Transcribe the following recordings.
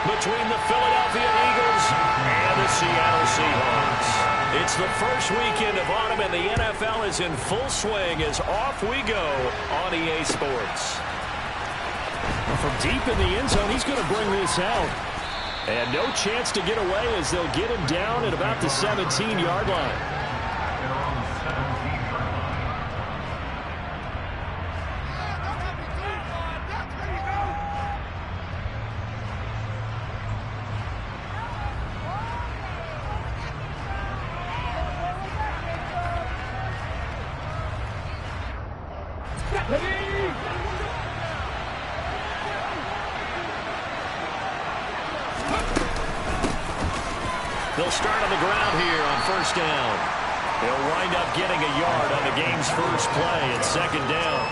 between the Philadelphia Eagles and the Seattle Seahawks. It's the first weekend of autumn, and the NFL is in full swing as off we go on EA Sports. From deep in the end zone, he's going to bring this out. And no chance to get away as they'll get him down at about the 17-yard line. They'll start on the ground here on first down. They'll wind up getting a yard on the game's first play at second down.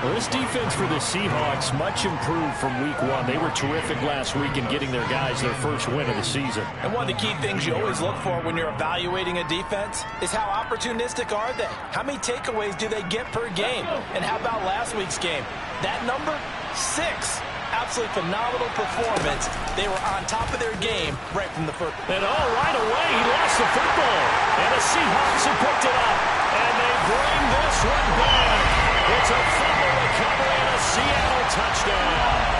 Well, this defense for the Seahawks much improved from week one. They were terrific last week in getting their guys their first win of the season. And one of the key things you always look for when you're evaluating a defense is how opportunistic are they? How many takeaways do they get per game? And how about last week's game? That number, 6. Absolutely phenomenal performance. They were on top of their game right from the first. And right away, he lost the football. And the Seahawks have picked it up. And they bring this one back. It's a fumble recovery and a Seattle touchdown.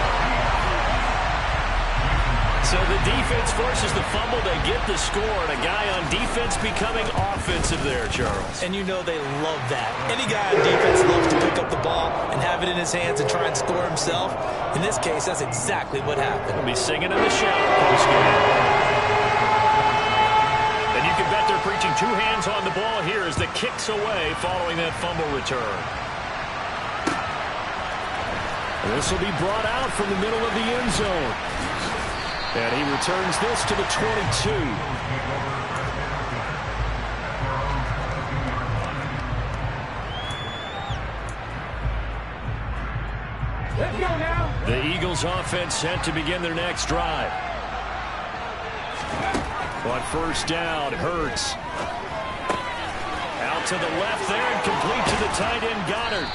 So the defense forces the fumble. They get the score. And a guy on defense becoming offensive there, Charles. And you know they love that. Any guy on defense loves to pick up the ball and have it in his hands and try and score himself. In this case, that's exactly what happened. He'll be singing in the shower post-game. And you can bet they're preaching 2 hands on the ball here as the kick's away following that fumble return. This will be brought out from the middle of the end zone. And he returns this to the 22. Let's go now. The Eagles offense set to begin their next drive. On first down, Hurts. Out to the left there and complete to the tight end, Goddard.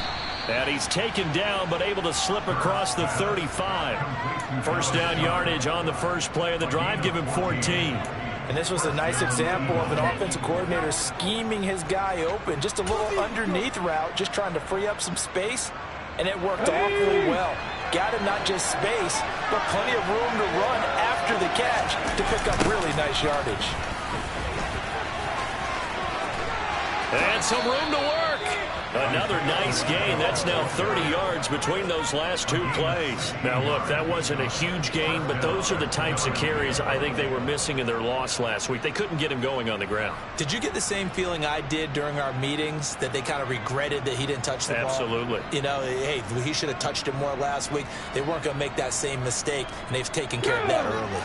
And he's taken down but able to slip across the 35. First down yardage on the first play of the drive. Give him 14. And this was a nice example of an offensive coordinator scheming his guy open. Just a little underneath route, just trying to free up some space. And it worked awfully well. Got him not just space, but plenty of room to run after the catch to pick up really nice yardage. And some room to work. Another nice gain. That's now 30 yards between those last 2 plays. Now, look, that wasn't a huge gain, but those are the types of carries I think they were missing in their loss last week. They couldn't get him going on the ground. Did you get the same feeling I did during our meetings, that they kind of regretted that he didn't touch the ball? Absolutely. You know, hey, he should have touched it more last week. They weren't going to make that same mistake, and they've taken care of that early.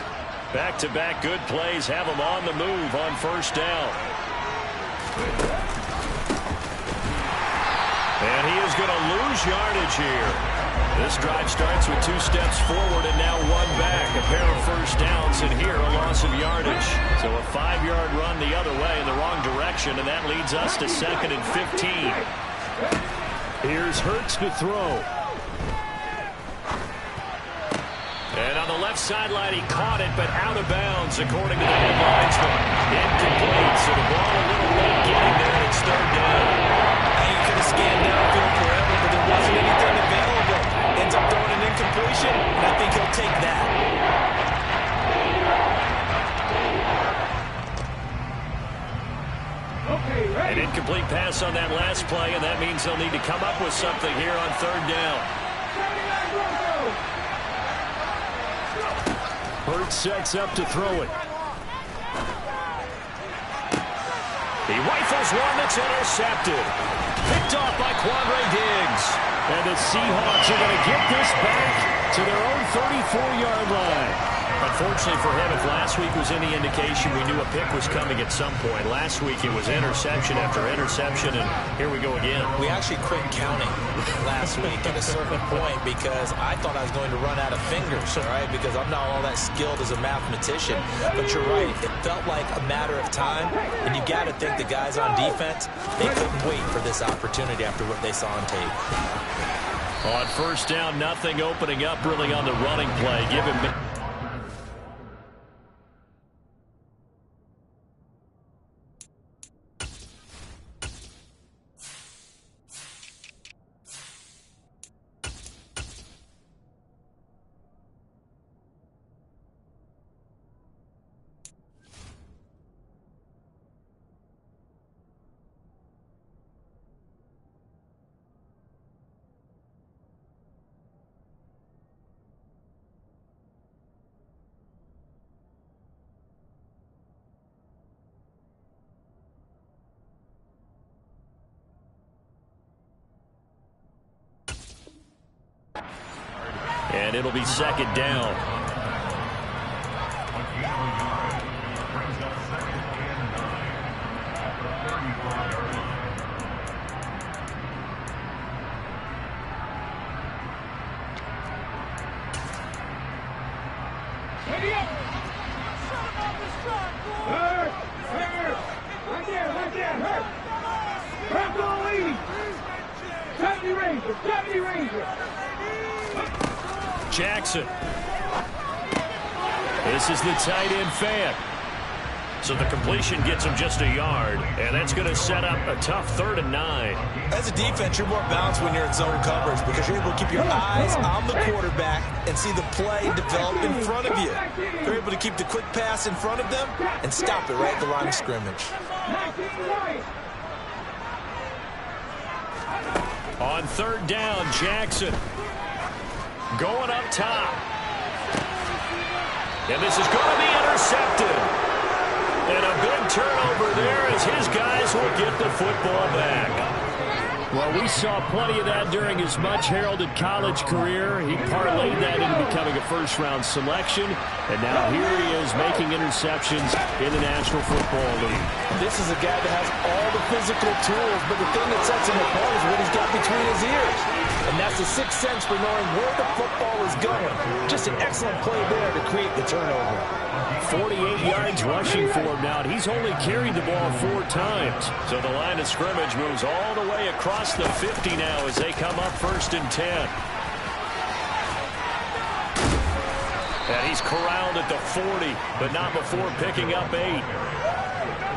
Back-to-back good plays have them on the move on first down. And he is going to lose yardage here. This drive starts with 2 steps forward and now 1 back. A pair of first downs, and here a loss of yardage. So a 5-yard run the other way in the wrong direction, and that leads us to 2nd and 15. Here's Hurts to throw. And on the left sideline, he caught it, but out of bounds, according to the head linesman. Incomplete, so the ball a little late getting there, and it's 3rd down. He could have scanned downfield forever, but there wasn't anything available. Ends up throwing an incompletion, and I think he'll take that. An incomplete pass on that last play, and that means they'll need to come up with something here on 3rd down. Hurts sets up to throw it. He rifles one that's intercepted. Picked off by Quandre Diggs. And the Seahawks are going to get this back to their own 34-yard line. Unfortunately for him, if last week was any indication, we knew a pick was coming at some point. Last week it was interception after interception, and here we go again. We actually quit counting last week at a certain point because I thought I was going to run out of fingers, all right, because I'm not all that skilled as a mathematician. But you're right, it felt like a matter of time, and you got to think the guys on defense, they couldn't wait for this opportunity after what they saw on tape. On first down, nothing opening up really on the running play. Give him And it'll be second down. Jackson. This is the tight end fan. So the completion gets him just a yard, and that's going to set up a tough 3rd and 9. As a defense, you're more balanced when you're in zone coverage because you're able to keep your eyes on the quarterback and see the play develop in front of you. You're able to keep the quick pass in front of them and stop it right at the line of scrimmage. On 3rd down, Jackson going up top. And this is going to be intercepted. And a big turnover there as his guys will get the football back. Well, we saw plenty of that during his much-heralded college career. He parlayed that into becoming a first-round selection. And now here he is making interceptions in the National Football League. This is a guy that has all the physical tools, but the thing that sets him apart is what he's got between his ears. And that's the sixth sense for knowing where the football is going. Just an excellent play there to create the turnover. 48 yards rushing for him now, and he's only carried the ball 4 times. So the line of scrimmage moves all the way across the 50 now as they come up 1st and 10. And he's corralled at the 40, but not before picking up 8.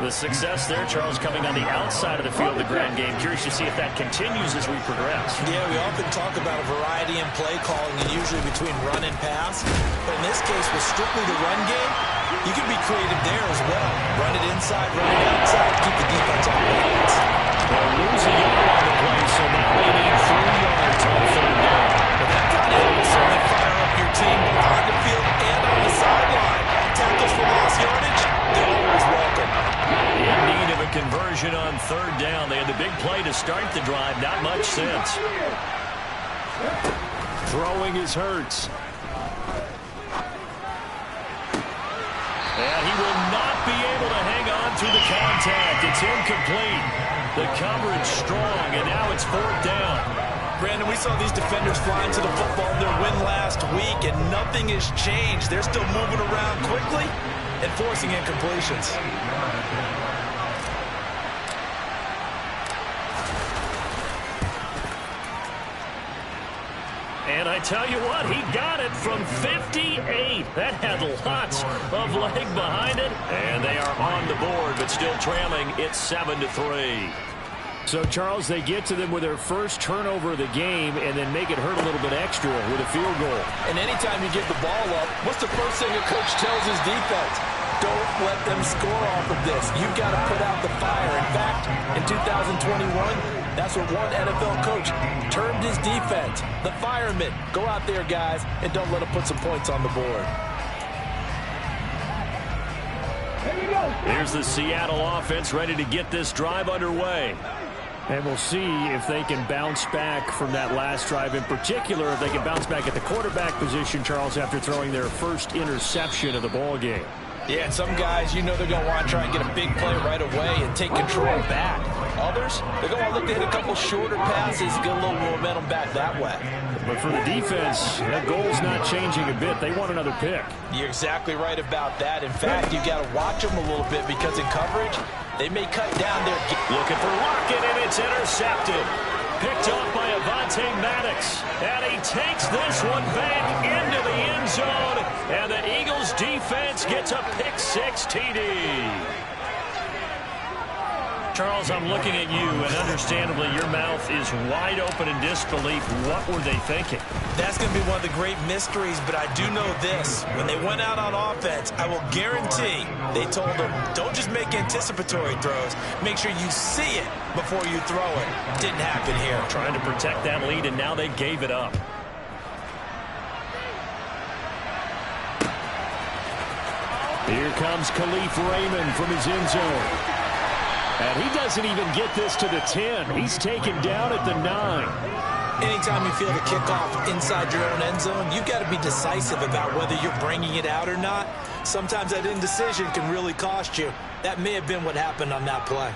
The success there, Charles, coming on the outside of the field of the ground game. Curious to see if that continues as we progress. Yeah, we often talk about a variety in play calling and usually between run and pass. But in this case, with strictly the run game, you can be creative there as well. Run it inside, run it outside, keep the defense off balance. They'll lose a yard on the play, so now they need 3 yards on 3rd down. But that kind of will certainly fire up your team both on the field and on the sideline. Tackles for lost yardage, they're always welcome. In need of a conversion on 3rd down. They had the big play to start the drive. Not much since. Throwing is Hurts. And he will not be able to hang on to the contact. It's incomplete. The coverage strong, and now it's 4th down. Brandon, we saw these defenders flying to the football in their win last week, and nothing has changed. They're still moving around quickly and forcing incompletions. And I tell you what, he got it from 58. That had lots of leg behind it. And they are on the board, but still trailing. It's 7-3. So, Charles, they get to them with their first turnover of the game and then make it hurt a little bit extra with a field goal. And anytime you give the ball up, what's the first thing a coach tells his defense? Don't let them score off of this. You've got to put out the fire. In fact, in 2021, that's what one NFL coach termed his defense. The firemen. Go out there, guys, and don't let them put some points on the board. Here's the Seattle offense ready to get this drive underway. And we'll see if they can bounce back from that last drive. In particular, if they can bounce back at the quarterback position, Charles, after throwing their first interception of the ball game. Yeah, and some guys, you know they're going to want to try and get a big play right away and take control back. Others, they're going to look to hit a couple shorter passes, get a little momentum back that way. But for the defense, that goal's not changing a bit. They want another pick. You're exactly right about that. In fact, you've got to watch them a little bit because in coverage, they may cut down their... Looking for Lockett, and it's intercepted. Picked off by Avonte Maddox. And he takes this one back into the end zone. And the Eagles defense gets a pick-6 TD. Charles, I'm looking at you, and understandably your mouth is wide open in disbelief. What were they thinking? That's going to be one of the great mysteries, but I do know this. When they went out on offense, I will guarantee they told them, don't just make anticipatory throws. Make sure you see it before you throw it. Didn't happen here. Trying to protect that lead, and now they gave it up. Here comes Khalif Raymond from his end zone. And he doesn't even get this to the 10. He's taken down at the 9. Anytime you feel the kickoff inside your own end zone, you've got to be decisive about whether you're bringing it out or not. Sometimes that indecision can really cost you. That may have been what happened on that play.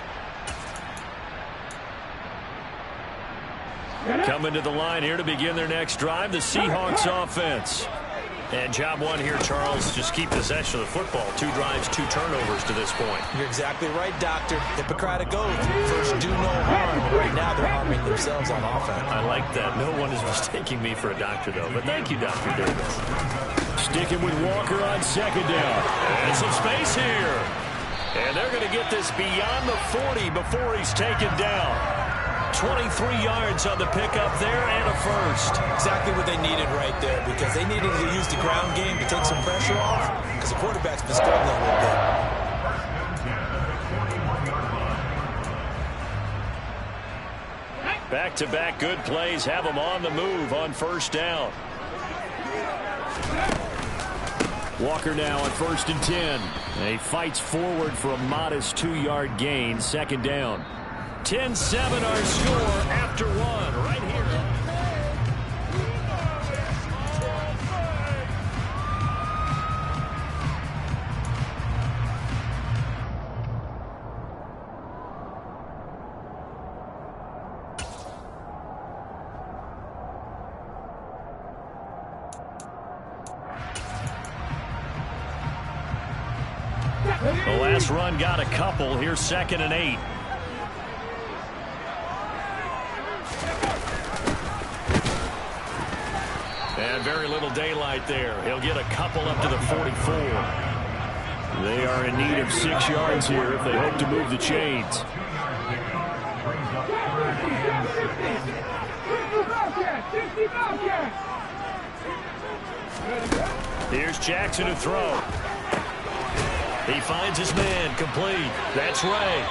Coming to the line here to begin their next drive, the Seahawks offense. And job one here, Charles, just keep possession of the football. 2 drives, 2 turnovers to this point. You're exactly right, Doctor. Hippocratic oath. First, do no harm. Right now, they're harming themselves on offense. I like that. No one is mistaking me for a doctor, though. But thank you, Dr. Davis. Sticking with Walker on second down. And some space here. And they're going to get this beyond the 40 before he's taken down. 23 yards on the pickup there and a first. Exactly what they needed right there, because they needed to use the ground game to take some pressure off, because the quarterback's been struggling a little bit. Back-to-back good plays have them on the move on first down. Walker now on 1st and 10. And he fights forward for a modest 2-yard gain, second down. 10-7 our score after 1 right here. The last run got a couple. Here's 2nd and 8. And very little daylight there. He'll get a couple up to the 44. They are in need of 6 yards here if they hope to move the chains. Here's Jackson to throw. He finds his man, complete. That's Ray.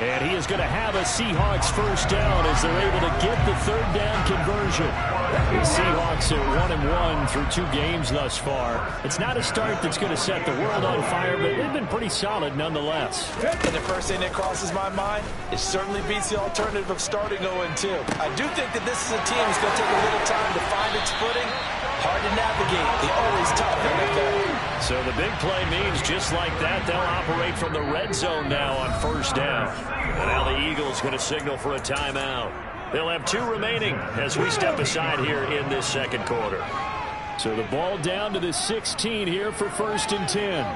And he is going to have a Seahawks first down as they're able to get the 3rd down conversion. The Seahawks are 1-1 through 2 games thus far. It's not a start that's going to set the world on fire, but they've been pretty solid nonetheless. And the first thing that crosses my mind, it certainly beats the alternative of starting 0-2. I do think that this is a team that's going to take a little time to find its footing. Hard to navigate. They always tough NFL. So the big play means just like that, they'll operate from the red zone now on first down. And now the Eagles going to signal for a timeout. They'll have 2 remaining as we step aside here in this second quarter. So the ball down to the 16 here for 1st and 10.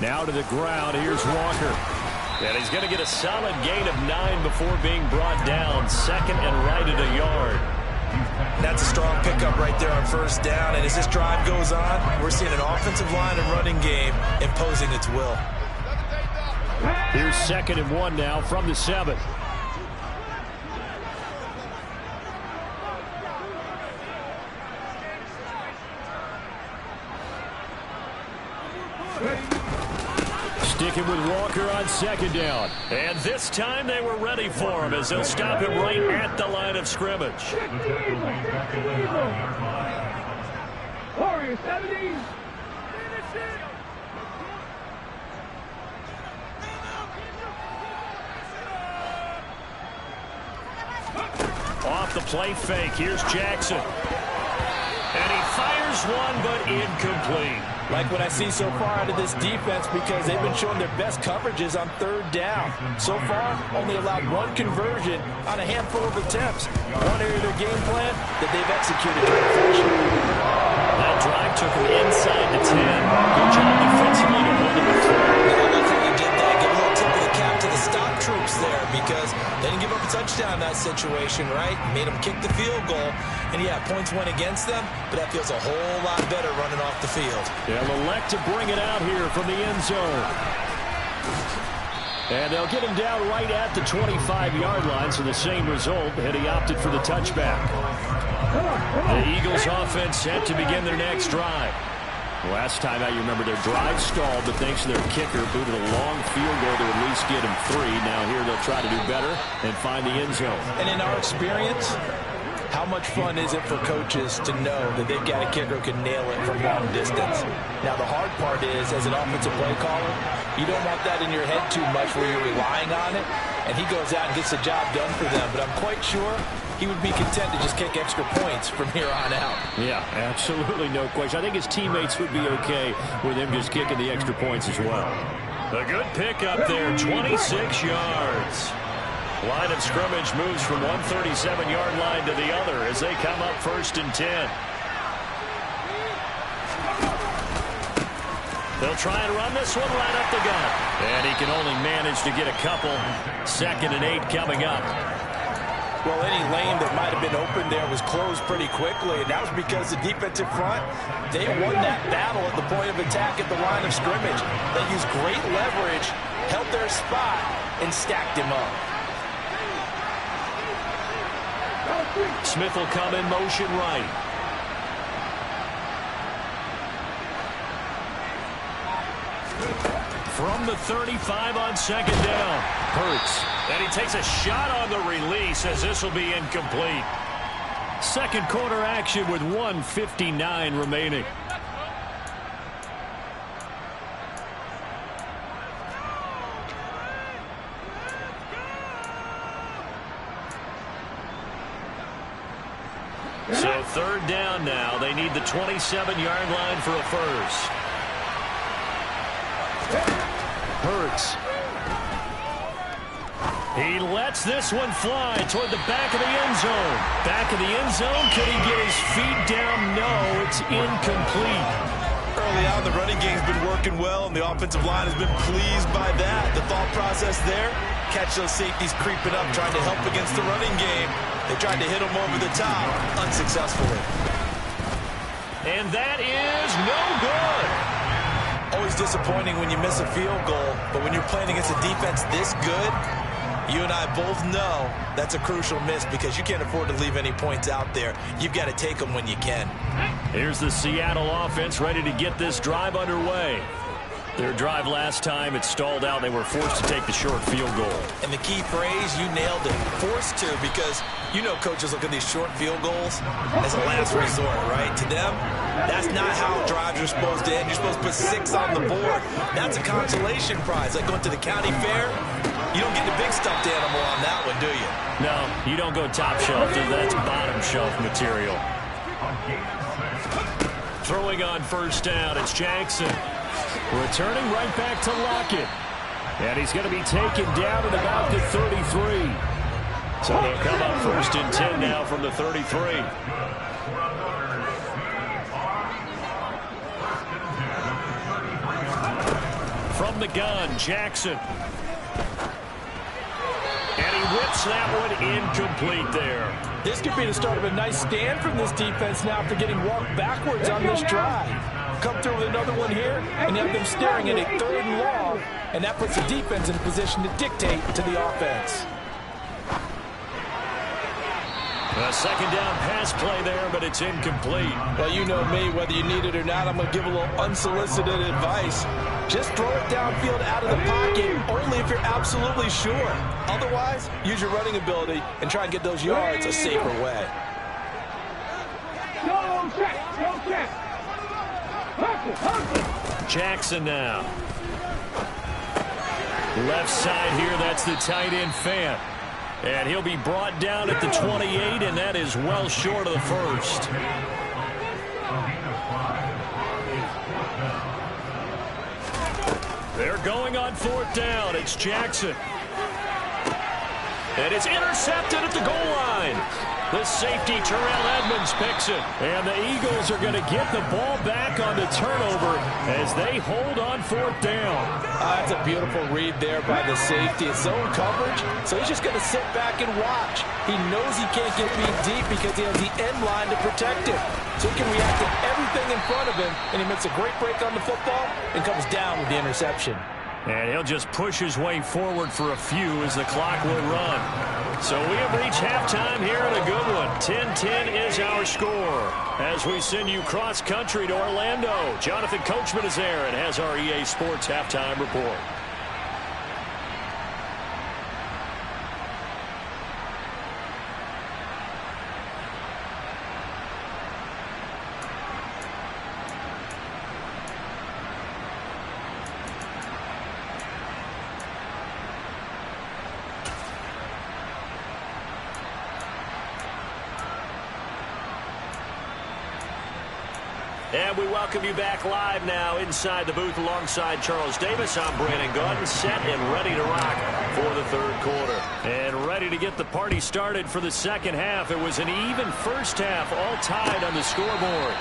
Now to the ground. Here's Walker. And he's going to get a solid gain of 9 before being brought down. 2nd and right at a yard. That's a strong pickup right there on first down. And as this drive goes on, we're seeing an offensive line and running game imposing its will. Here's 2nd and 1 now from the 7. Sticking with Walker on 2nd down. And this time they were ready for him as they'll stop him right at the line of scrimmage. Warriors 70. Off the play fake. Here's Jackson. And he fires one, but incomplete. Like what I see so far out of this defense, because they've been showing their best coverages on 3rd down. So far, only allowed 1 conversion on a handful of attempts. One area of their game plan that they've executed to perfection. That drive took them inside the 10. Good job defensively to hold them to 3. They did that. Give a little tip of the cap to the stop troops there, because they didn't give up a touchdown in that situation, right? Made them kick the field goal. And yeah, points went against them, but that feels a whole lot better running off the field. They'll elect to bring it out here from the end zone. And they'll get him down right at the 25-yard line, so the same result, and he opted for the touchback. The Eagles offense set to begin their next drive. Last time out, you remember their drive stalled, but thanks to their kicker, booted a long field goal to at least get him 3. Now here they'll try to do better and find the end zone. And in our experience, how much fun is it for coaches to know that they've got a kicker who can nail it from long distance? Now, the hard part is, as an offensive play caller, you don't want that in your head too much where you're relying on it, and he goes out and gets the job done for them. But I'm quite sure he would be content to just kick extra points from here on out. Yeah, absolutely no question. I think his teammates would be okay with him just kicking the extra points as well. A good pickup there, 26 yards. Line of scrimmage moves from one 37-yard line to the other as they come up 1st and 10. They'll try and run this one right up the gut. And he can only manage to get a couple. 2nd and 8 coming up. Well, any lane that might have been open there was closed pretty quickly, and that was because the defensive front, they won that battle at the point of attack at the line of scrimmage. They used great leverage, held their spot, and stacked him up. Smith will come in motion right. From the 35 on 2nd down. Hurts. And he takes a shot on the release as this will be incomplete. Second quarter action with 1:59 remaining. So 3rd down now. They need the 27-yard line for a first. Hurts. He lets this one fly toward the back of the end zone. Back of the end zone. Could he get his feet down? No, it's incomplete. Early on, the running game's been working well, and the offensive line has been pleased by that. The thought process there, catch those safeties creeping up, trying to help against the running game. They tried to hit him over the top, unsuccessfully. And that is no good. Always disappointing when you miss a field goal, but when you're playing against a defense this good, you and I both know that's a crucial miss because you can't afford to leave any points out there. You've got to take them when you can. Here's the Seattle offense ready to get this drive underway. Their drive last time, it stalled out. They were forced to take the short field goal. And the key phrase, you nailed it, forced to, because you know coaches look at these short field goals as a last resort, right? To them, that's not how drives are supposed to end. You're supposed to put 6 on the board. That's a consolation prize. Like going to the county fair, you don't get the big stuffed animal on that one, do you? No, you don't go top shelf. That's bottom shelf material. Throwing on 1st down, it's Jackson. Returning right back to Lockett. And he's going to be taken down at about the 33. So they'll come up 1st and 10 now from the 33. From the gun, Jackson. And he whips that one incomplete there. This could be the start of a nice stand from this defense now after getting walked backwards on this drive. Come through with another one here, and you have them staring at a 3rd and long, and that puts the defense in a position to dictate to the offense. A 2nd down pass play there, but it's incomplete. Well, you know me, whether you need it or not, I'm going to give a little unsolicited advice. Just throw it downfield out of the pocket, only if you're absolutely sure. Otherwise, use your running ability and try and get those yards a safer way. Jackson now. Left side here, that's the tight end Fant. And he'll be brought down at the 28, and that is well short of the first. They're going on 4th down. It's Jackson. And it's intercepted at the goal line. The safety, Terrell Edmonds, picks it. And the Eagles are going to get the ball back on the turnover as they hold on 4th down. That's a beautiful read there by the safety. It's zone coverage, so he's just going to sit back and watch. He knows he can't get beat deep because he has the end line to protect him. So he can react to everything in front of him, and he makes a great break on the football and comes down with the interception. And he'll just push his way forward for a few as the clock will run. So we have reached halftime here in a good one. 10-10 is our score. As we send you cross-country to Orlando, Jonathan Coachman is there and has our EA Sports halftime report. And we welcome you back live now inside the booth alongside Charles Davis. I'm Brandon Gaudin, set and ready to rock for the third quarter. And ready to get the party started for the second half. It was an even first half, all tied on the scoreboard.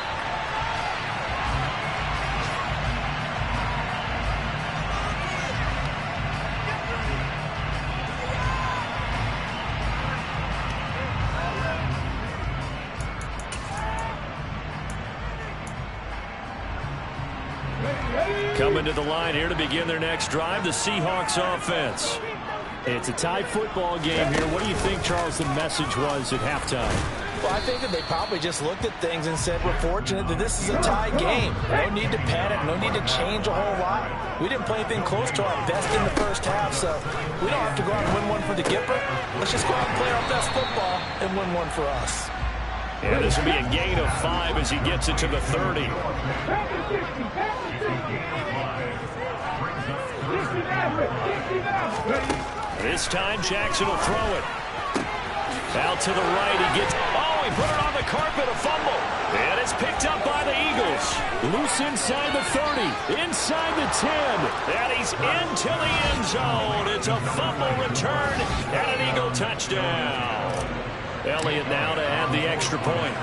Coming to the line here to begin their next drive, the Seahawks offense. It's a tie football game here. What do you think, Charles, the message was at halftime? Well, I think that they probably just looked at things and said, we're fortunate that this is a tie game. No need to panic, no need to change a whole lot. We didn't play anything close to our best in the first half, so we don't have to go out and win one for the Gipper. Let's just go out and play our best football and win one for us. Yeah, this will be a gain of 5 as he gets it to the 30. This time Jackson will throw it. Out to the right, he gets, he put it on the carpet, a fumble. And it's picked up by the Eagles. Loose inside the 30, inside the 10. And he's into the end zone. It's a fumble return and an Eagle touchdown. Elliott now to add the extra point.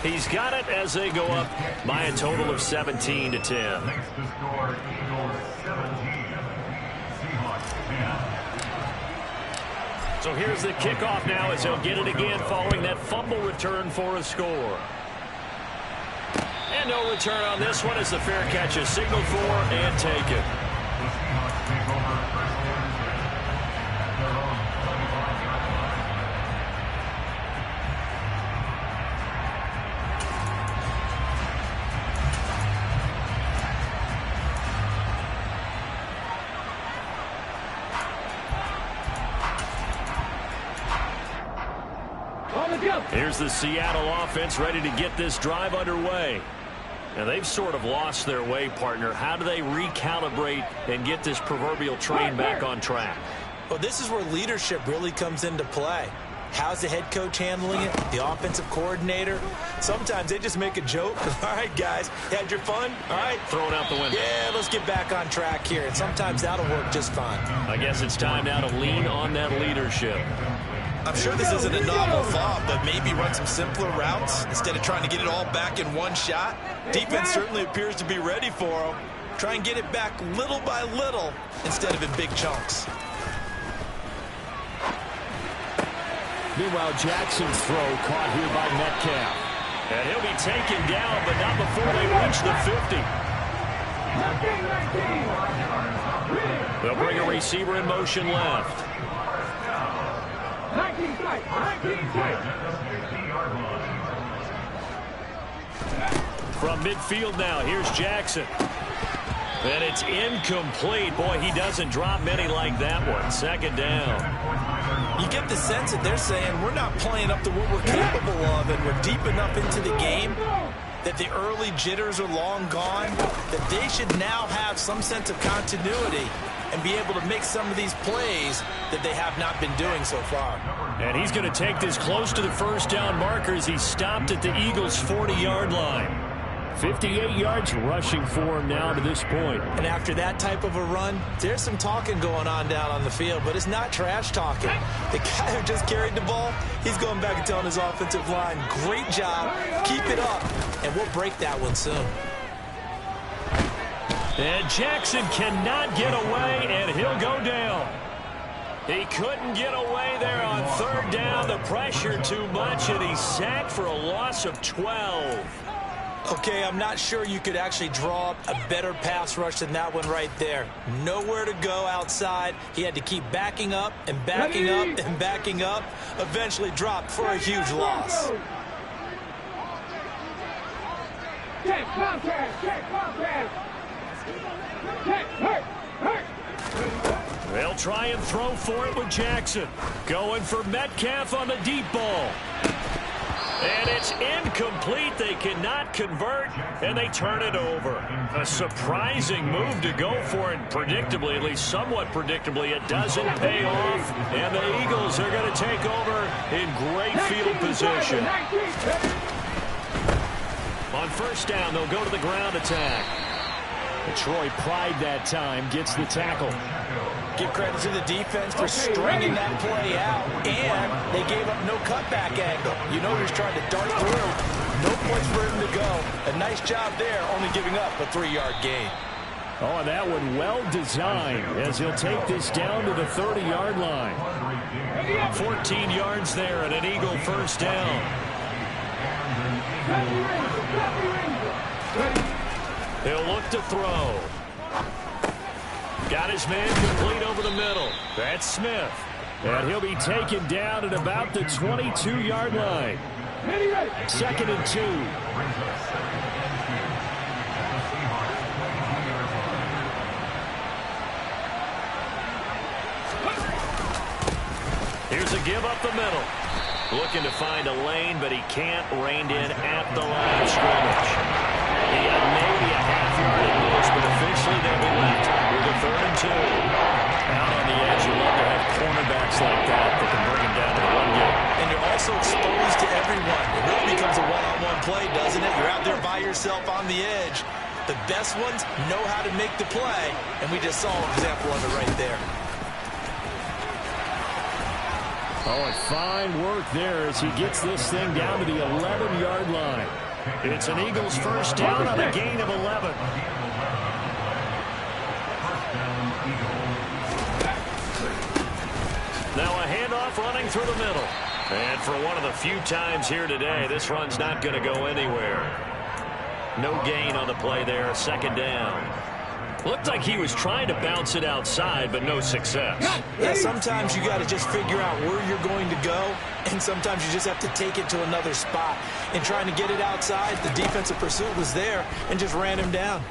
He's got it as they go up by a total of 17-10. Next to score, Eagles 17, Seahawks 10. So here's the kickoff now as they'll get it again following that fumble return for a score. And no return on this one as the fair catch is signaled for and taken. The Seahawks take over first down and 10 at their own 25-yard line. Here's the Seattle offense ready to get this drive underway. Now, they've sort of lost their way, partner. How do they recalibrate and get this proverbial train back on track? Well, this is where leadership really comes into play. How's the head coach handling it? The offensive coordinator? Sometimes they just make a joke. All right, guys, had your fun? All right. Throw it out the window. Yeah, let's get back on track here. And sometimes that'll work just fine. I guess it's time now to lean on that leadership. I'm sure this isn't a novel thought, but maybe run some simpler routes instead of trying to get it all back in one shot. Defense certainly appears to be ready for them. Try and get it back little by little instead of in big chunks. Meanwhile, Jackson's throw caught here by Metcalf. And he'll be taken down, but not before they reach the 50. They'll bring a receiver in motion left. 19 strike, 19 strike. From midfield now, here's Jackson. And it's incomplete. Boy, he doesn't drop many like that one. Second down. You get the sense that they're saying we're not playing up to what we're capable of, and we're deep enough into the game that the early jitters are long gone, that they should now have some sense of continuity and be able to make some of these plays that they have not been doing so far. And he's going to take this close to the first down marker as he stopped at the Eagles' 40-yard line. 58 yards rushing for him now to this point. And after that type of a run, there's some talking going on down on the field, but it's not trash talking. The guy who just carried the ball, he's going back and telling his offensive line, great job, keep it up, and we'll break that one soon. And Jackson cannot get away, and he'll go down. He couldn't get away there on third down. The pressure too much, and he's sacked for a loss of 12. Okay, I'm not sure you could actually draw up a better pass rush than that one right there. Nowhere to go outside. He had to keep backing up and backing up and backing up. Eventually dropped for a huge loss. They'll try and throw for it with Jackson. Going for Metcalf on the deep ball. And it's incomplete. They cannot convert, and they turn it over. A surprising move to go for it, predictably, at least somewhat predictably. It doesn't pay off, and the Eagles are going to take over in great field position. On first down, they'll go to the ground attack. Troy Pride that time gets the tackle. Give credit to the defense for stringing that play out, and they gave up no cutback angle. You know he was trying to dart through. No place for him to go. A nice job there, only giving up a 3-yard gain. Oh, and that one well designed as he'll take this down to the 30-yard line. 14 yards there and an Eagle first down. He'll look to throw. Got his man complete over the middle. That's Smith. And he'll be taken down at about the 22-yard line. 2nd and 2. Here's a give up the middle. Looking to find a lane, but he can't. Reined in at the line of scrimmage. He had maybe a half-yard at most, but officially they'll be left with a 3rd and 2. Out on the edge, you love to have cornerbacks like that can bring him down to the run game. And you're also exposed to everyone. It really becomes a one-on-one play, doesn't it? You're out there by yourself on the edge. The best ones know how to make the play, and we just saw an example of it right there. Oh, and fine work there as he gets this thing down to the 11-yard line. It's an Eagles first down on a gain of 11. Now a handoff running through the middle. And for one of the few times here today, this run's not going to go anywhere. No gain on the play there, 2nd down. Looked like he was trying to bounce it outside, but no success. Yeah, sometimes you got to just figure out where you're going to go, and sometimes you just have to take it to another spot. In trying to get it outside, the defensive pursuit was there and just ran him down.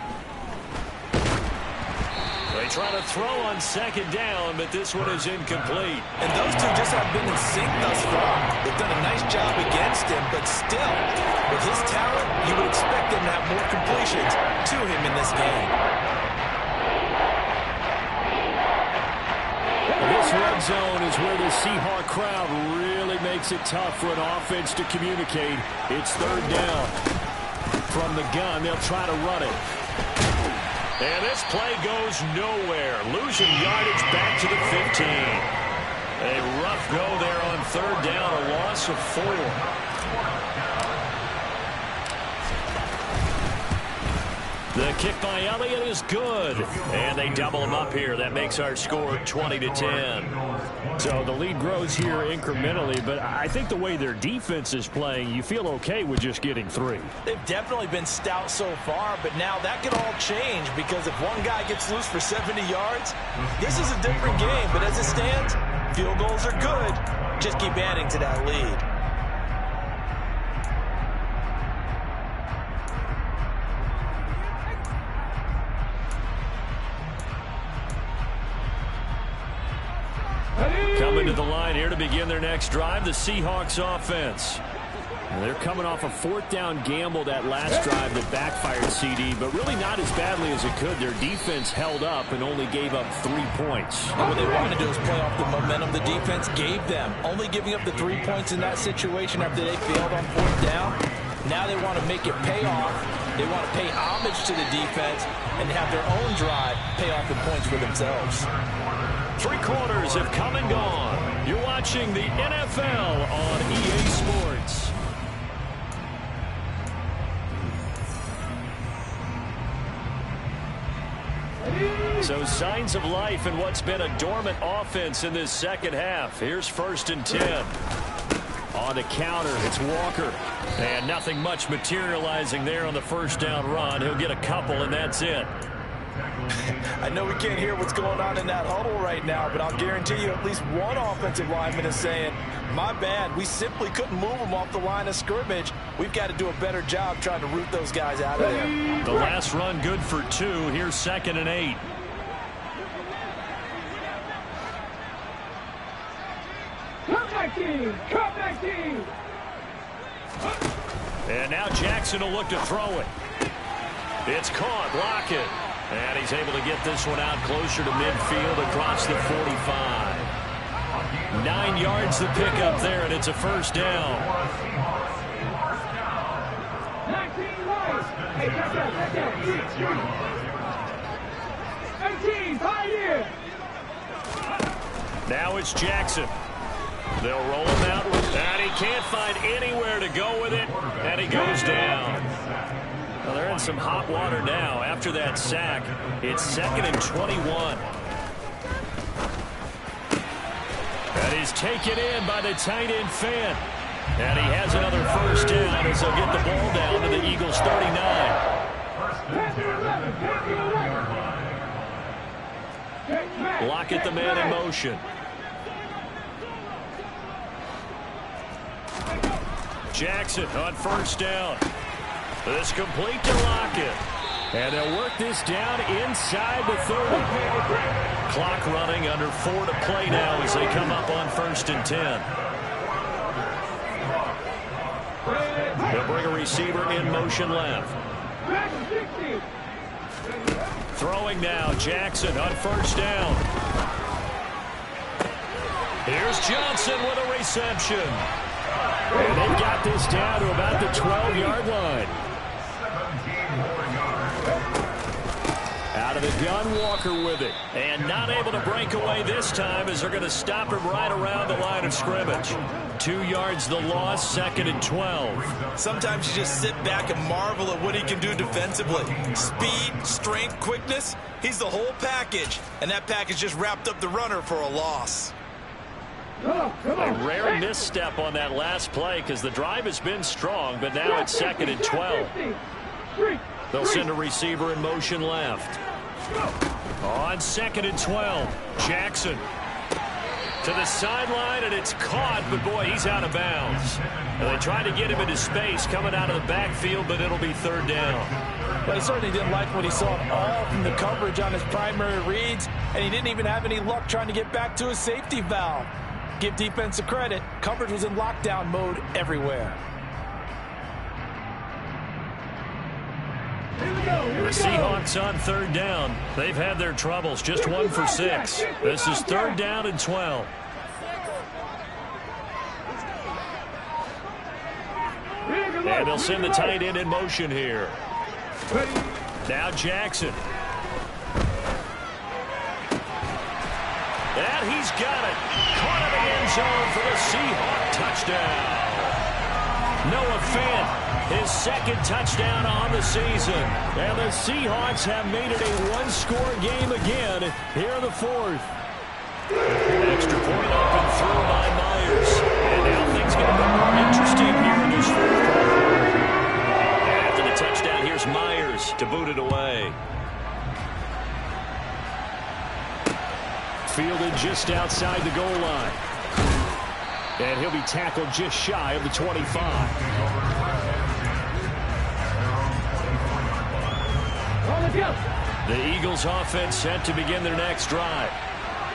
They try to throw on 2nd down, but this one is incomplete. And those two just have been in sync thus far. They've done a nice job against him, but still, with his talent, you would expect him to have more completions to him in this game. This red zone is where the Seahawk crowd really makes it tough for an offense to communicate. It's 3rd down. From the gun, they'll try to run it. And this play goes nowhere. Losing yardage back to the 15. A rough go there on 3rd down, a loss of 4. The kick by Elliott is good. And they double him up here. That makes our score 20-10. So the lead grows here incrementally, but I think the way their defense is playing, you feel okay with just getting 3. They've definitely been stout so far, but now that could all change because if one guy gets loose for 70 yards, this is a different game. But as it stands, field goals are good. Just keep adding to that lead. Coming to the line here to begin their next drive, the Seahawks offense. And they're coming off a 4th down gamble that last drive that backfired CD, but really not as badly as it could. Their defense held up and only gave up 3 points. And what they wanted to do is play off the momentum the defense gave them. Only giving up the 3 points in that situation after they failed on 4th down. Now they want to make it pay off. They want to pay homage to the defense and have their own drive pay off the points for themselves. 3 quarters have come and gone. You're watching the NFL on EA Sports. So signs of life in what's been a dormant offense in this second half. Here's 1st and 10. On the counter, it's Walker. And nothing much materializing there on the first down run. He'll get a couple, and that's it. I know we can't hear what's going on in that huddle right now, but I'll guarantee you at least one offensive lineman is saying, my bad, we simply couldn't move them off the line of scrimmage. We've got to do a better job trying to root those guys out of there. The last run good for 2. Here's 2nd and 8. Comeback team! And now Jackson will look to throw it. It's caught. Lockett. And he's able to get this one out closer to midfield across the 45. 9 yards to pick up there, and it's a first down. 18, pioneer! Now it's Jackson. They'll roll him out, and he can't find anywhere to go with it, and he goes down. Well, they're in some hot water now. After that sack, it's 2nd and 21. And he's taken in by the tight end Fan. And he has another first down as they'll get the ball down to the Eagles' 39. Lockett, the man in motion. Jackson on first down. This complete to Lockett. And they'll work this down inside the 30. Clock running, under 4 to play now as they come up on 1st and 10. They'll bring a receiver in motion left. Throwing now, Jackson on first down. Here's Johnson with a reception. And they've got this down to about the 12-yard line. Out of the gun, Walker with it. And not able to break away this time as they're going to stop him right around the line of scrimmage. 2 yards the loss, 2nd and 12. Sometimes you just sit back and marvel at what he can do defensively. Speed, strength, quickness, he's the whole package. And that package just wrapped up the runner for a loss. A rare misstep on that last play because the drive has been strong, but now it's 2nd and 12. They'll send a receiver in motion left. On 2nd and 12, Jackson to the sideline, and it's caught, but boy, he's out of bounds. And they tried to get him into space coming out of the backfield, but it'll be 3rd down. But he certainly didn't like what he saw all from the coverage on his primary reads, and he didn't even have any luck trying to get back to his safety valve. Give defense a credit. Coverage was in lockdown mode everywhere. The Seahawks on 3rd down. They've had their troubles. Just 1 for 6. This is 3rd down and 12. And they'll send the tight end in motion here. Now Jackson. And he's got it. Caught in the end zone for the Seahawk touchdown. Noah Fant, his 2nd touchdown on the season. And the Seahawks have made it a 1-score game again here in the 4th. Extra point open through by Myers. And now things get a bit more interesting here in this 4th quarter. And after the touchdown, here's Myers to boot it away. Fielded just outside the goal line. And he'll be tackled just shy of the 25. The Eagles offense set to begin their next drive.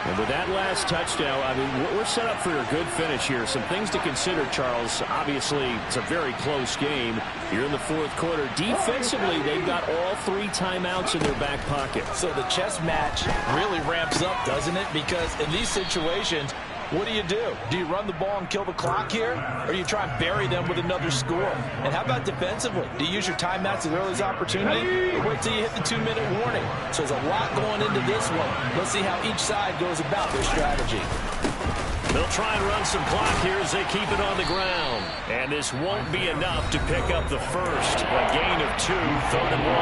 And with that last touchdown, I mean, we're set up for a good finish here. Some things to consider, Charles. Obviously, it's a very close game. You're in the 4th quarter. Defensively, they've got all 3 timeouts in their back pocket. So the chess match really ramps up, doesn't it? Because in these situations, what do? Do you run the ball and kill the clock here? Or do you try and bury them with another score? And how about defensively? Do you use your timeouts at earliest opportunity? Or wait till you hit the 2-minute warning? So there's a lot going into this one. Let's see how each side goes about their strategy. They'll try and run some clock here as they keep it on the ground. And this won't be enough to pick up the first. A gain of 2, 3rd and 1.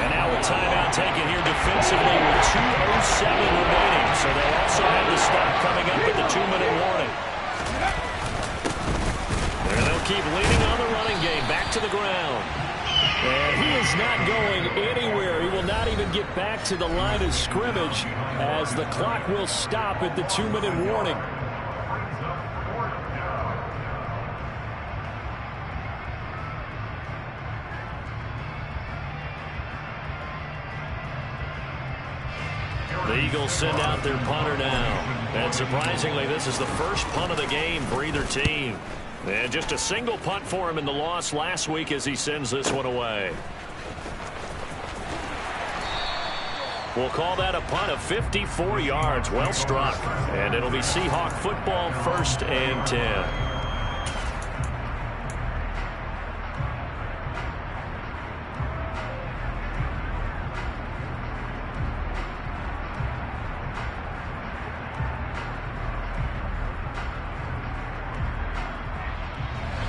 And now a timeout taken here defensively with 2:07 remaining. So they'll also have the stop coming up with the 2-minute warning. they'll keep leaning on the running game. Back to the ground. And he is not going anywhere. He will not even get back to the line of scrimmage as the clock will stop at the 2-minute warning. The Eagles send out their punter now. And surprisingly, this is the first punt of the game for either team. And just a single punt for him in the loss last week as he sends this one away. We'll call that a punt of 54 yards. Well struck. And it'll be Seahawk football, 1st and 10.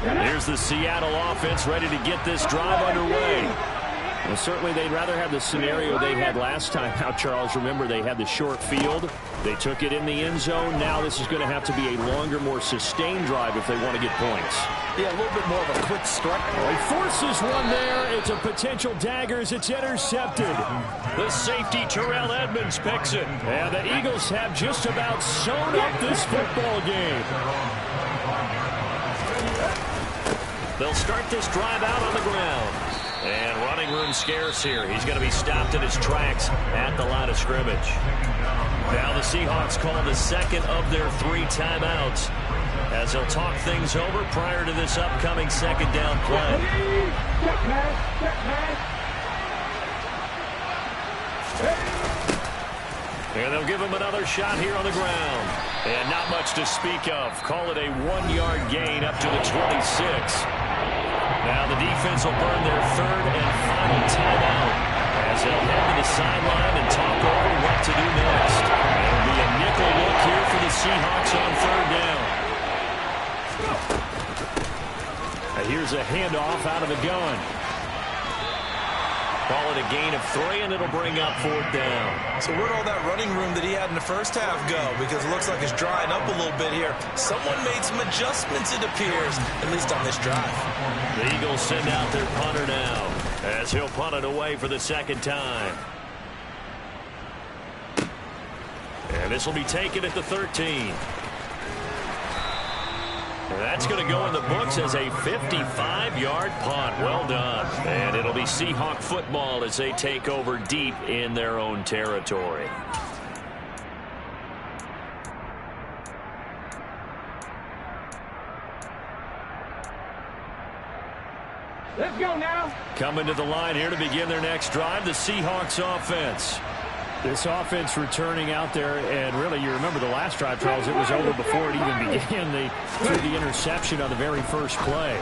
Here's the Seattle offense ready to get this drive underway. Well, certainly they'd rather have the scenario they had last time out, Charles. Remember, they had the short field. They took it in the end zone. Now this is going to have to be a longer, more sustained drive if they want to get points. Yeah, a little bit more of a quick strike. He forces one there. It's a potential dagger as it's intercepted. The safety, Terrell Edmonds, picks it. And the Eagles have just about sewn up this football game. They'll start this drive out on the ground. And running room scarce here. He's going to be stopped in his tracks at the line of scrimmage. Now the Seahawks call the second of their 3 timeouts as they'll talk things over prior to this upcoming second down play. And they'll give him another shot here on the ground. And not much to speak of. Call it a 1-yard gain up to the 26. Now the defense will burn their 3rd and final timeout as they'll head to the sideline and talk over what to do next. It'll be a nickel look here for the Seahawks on 3rd down. Now here's a handoff out of the gun. Call it a gain of 3, and it'll bring up 4th down. So where'd all that running room that he had in the first half go? Because it looks like it's drying up a little bit here. Someone made some adjustments, it appears, at least on this drive. The Eagles send out their punter now as he'll punt it away for the 2nd time. And this will be taken at the 13. And that's going to go in the books as a 55-yard punt. Well done. And it'll be Seahawk football as they take over deep in their own territory. Let's go now. Coming to the line here to begin their next drive, the Seahawks offense. This offense returning out there, and really, you remember the last drive, Charles, it was over before it even began. They threw the interception on the very first play.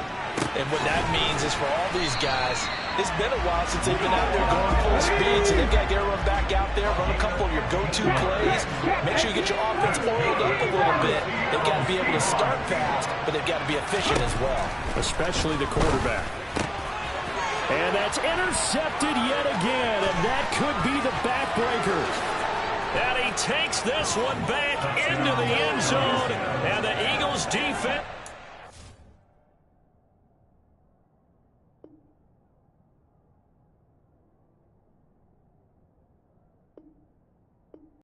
And what that means is for all these guys, it's been a while since they've been out there going full speed, so they've got to get everyone back out there, run a couple of your go-to plays, make sure you get your offense oiled up a little bit. They've got to be able to start fast, but they've got to be efficient as well. Especially the quarterback. And that's intercepted yet again, and that could be the backbreaker. And he takes this one back into the end zone, and the Eagles defense